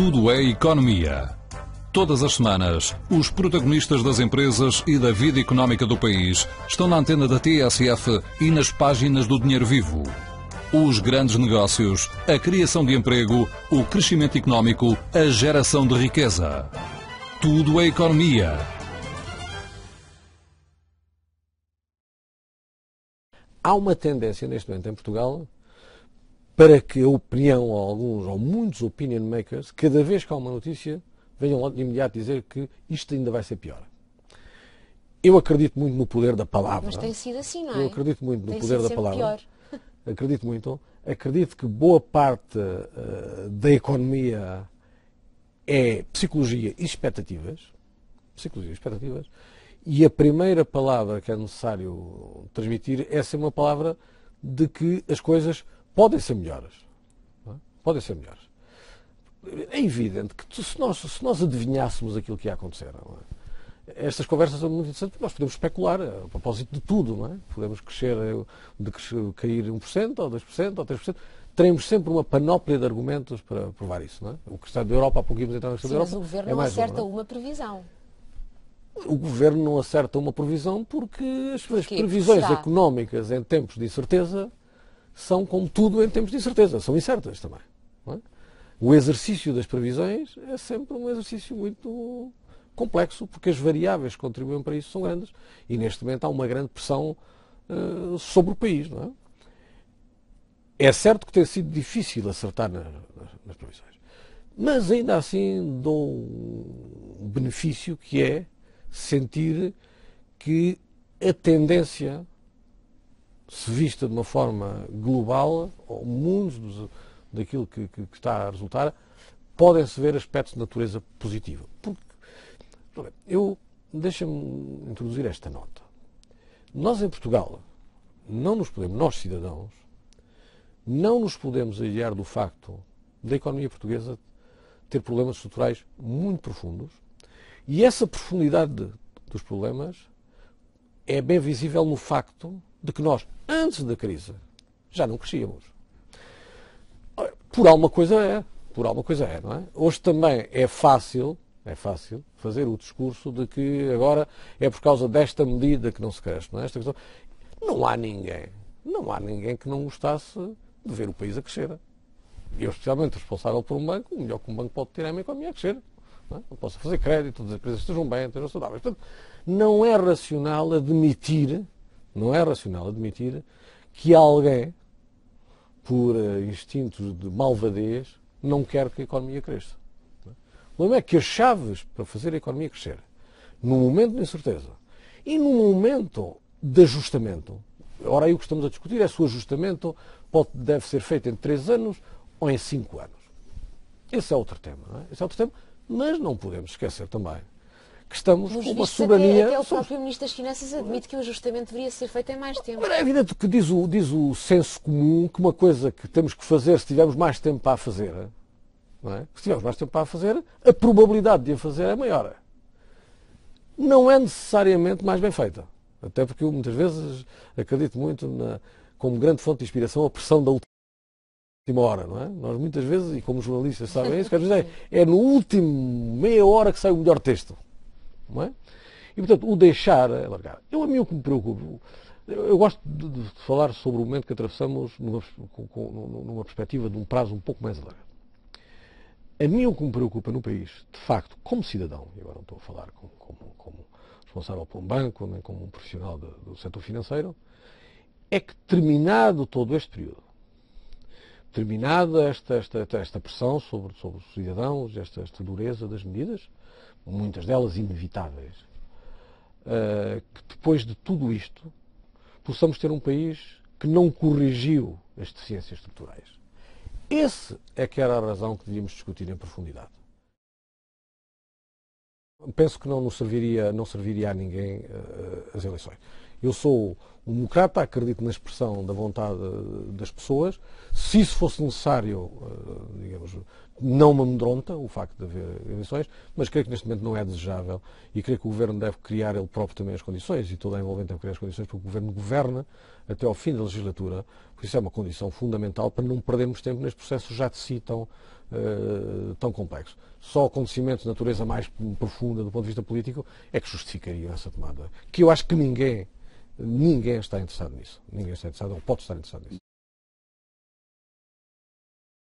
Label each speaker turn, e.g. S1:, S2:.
S1: Tudo é economia. Todas as semanas, os protagonistas das empresas e da vida económica do país estão na antena da TSF e nas páginas do Dinheiro Vivo. Os grandes negócios, a criação de emprego, o crescimento económico, a geração de riqueza. Tudo é economia.
S2: Há uma tendência neste momento em Portugal para que a opinião, ou alguns ou muitos opinion makers, cada vez que há uma notícia, venham logo de imediato dizer que isto ainda vai ser pior. Eu acredito muito no poder da palavra.
S3: Mas tem sido assim, não é?
S2: Eu acredito muito no
S3: tem
S2: poder
S3: sido
S2: da palavra.
S3: Pior.
S2: Acredito muito. Acredito que boa parte da economia é psicologia e expectativas. Psicologia e expectativas. E a primeira palavra que é necessário transmitir é ser uma palavra de que as coisas podem ser melhores. Não é? Podem ser melhores. É evidente que se nós adivinhássemos aquilo que ia acontecer, não é? Estas conversas são muito interessantes porque nós podemos especular a propósito de tudo, não é? Podemos cair 1%, ou 2%, ou 3%. Teremos sempre uma panóplia de argumentos para provar isso, não é? O que está da Europa, há pouco íamos entrar na questão da Europa.
S3: Mas o Governo
S2: é
S3: não
S2: mais
S3: acerta
S2: não é?
S3: uma previsão.
S2: O Governo não acerta uma previsão porque as previsões
S3: Será?
S2: económicas em tempos de incerteza são, como tudo, em tempos de incerteza. São incertas também. Não é? O exercício das previsões é sempre um exercício muito complexo, porque as variáveis que contribuem para isso são grandes e neste momento há uma grande pressão sobre o país. Não é? É certo que tem sido difícil acertar nas previsões, mas ainda assim dou um benefício que é sentir que a tendência, se vista de uma forma global, ao mundo daquilo que está a resultar, podem-se ver aspectos de natureza positiva. Deixa-me introduzir esta nota. Nós em Portugal, nós cidadãos, não nos podemos aliar do facto da economia portuguesa ter problemas estruturais muito profundos e essa profundidade dos problemas é bem visível no facto de que nós, antes da crise, já não crescíamos. Por alguma coisa é, não é? Hoje também é fácil fazer o discurso de que agora é por causa desta medida que não se cresce, não é? Esta questão. Não há ninguém que não gostasse de ver o país a crescer. Eu, especialmente responsável por um banco, o melhor que um banco pode ter é a economia a crescer. Não posso fazer crédito, as empresas estejam bem, estejam saudáveis. Portanto, não é racional admitir que alguém, por instintos de malvadez, não quer que a economia cresça. O problema é que as chaves para fazer a economia crescer, num momento de incerteza e num momento de ajustamento, ora aí o que estamos a discutir é se o ajustamento deve ser feito em 3 anos ou em 5 anos. Esse é outro tema, não é? Esse é outro tema. Mas não podemos esquecer também que estamos com uma soberania...
S3: Até o próprio Ministro das Finanças admite que o ajustamento deveria ser feito em mais tempo.
S2: É evidente que diz o senso comum que uma coisa que temos que fazer se tivermos mais tempo para a fazer, não é? Se tivermos mais tempo para a fazer, a probabilidade de a fazer é maior. Não é necessariamente mais bem feita. Até porque eu muitas vezes acredito muito como grande fonte de inspiração a pressão da última hora, não é? Nós muitas vezes, e como jornalistas sabem isso, quer dizer, é no último meia hora que sai o melhor texto, não é? E portanto, o deixar é largar. A mim o que me preocupa, eu gosto de falar sobre o momento que atravessamos numa perspectiva de um prazo um pouco mais alargado. A mim o que me preocupa no país, de facto, como cidadão, e agora não estou a falar como responsável por um banco, nem como um profissional do setor financeiro, é que terminado todo este período, terminada esta pressão sobre os cidadãos, esta dureza das medidas, muitas delas inevitáveis, que depois de tudo isto possamos ter um país que não corrigiu as deficiências estruturais. Esse é que era a razão que devíamos discutir em profundidade. Penso que não serviria a ninguém as eleições. Eu sou um democrata, acredito na expressão da vontade das pessoas. Se isso fosse necessário, digamos, não me amedronta o facto de haver eleições, mas creio que neste momento não é desejável e creio que o Governo deve criar ele próprio também as condições e toda a envolvente deve criar as condições para que o Governo governa até ao fim da legislatura, porque isso é uma condição fundamental para não perdermos tempo neste processo já de si tão complexo. Só acontecimentos de natureza mais profunda do ponto de vista político é que justificariam essa tomada, que eu acho que ninguém está interessado nisso. Ninguém está interessado ou pode estar interessado nisso.